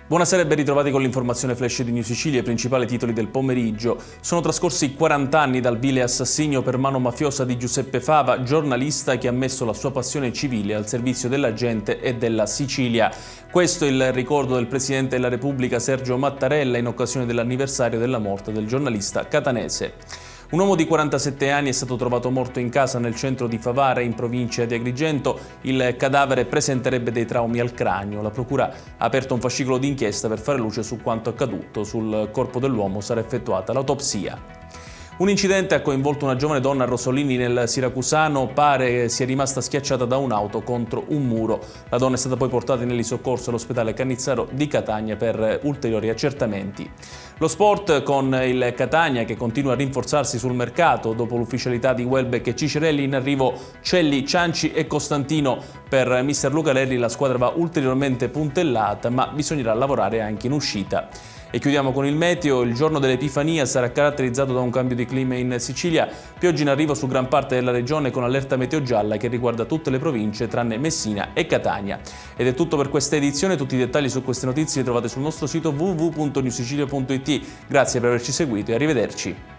Buonasera e ben ritrovati con l'informazione flash di New Sicilia, i principali titoli del pomeriggio. Sono trascorsi 40 anni dal vile assassinio per mano mafiosa di Giuseppe Fava, giornalista che ha messo la sua passione civile al servizio della gente e della Sicilia. Questo è il ricordo del Presidente della Repubblica Sergio Mattarella in occasione dell'anniversario della morte del giornalista catanese. Un uomo di 47 anni è stato trovato morto in casa nel centro di Favara, in provincia di Agrigento. Il cadavere presenterebbe dei traumi al cranio. La procura ha aperto un fascicolo d'inchiesta per fare luce su quanto accaduto. Sul corpo dell'uomo sarà effettuata l'autopsia. Un incidente ha coinvolto una giovane donna a Rosolini nel Siracusano, pare sia rimasta schiacciata da un'auto contro un muro. La donna è stata poi portata in elisoccorso all'ospedale Cannizzaro di Catania per ulteriori accertamenti. Lo sport con il Catania che continua a rinforzarsi sul mercato dopo l'ufficialità di Welbeck e Cicerelli, in arrivo Celli, Cianci e Costantino. Per mister Luca Lerri la squadra va ulteriormente puntellata, ma bisognerà lavorare anche in uscita. E chiudiamo con il meteo. Il giorno dell'Epifania sarà caratterizzato da un cambio di clima in Sicilia, piogge in arrivo su gran parte della regione con allerta meteo gialla che riguarda tutte le province tranne Messina e Catania. Ed è tutto per questa edizione, tutti i dettagli su queste notizie li trovate sul nostro sito www.newsicilia.it. Grazie per averci seguito e arrivederci.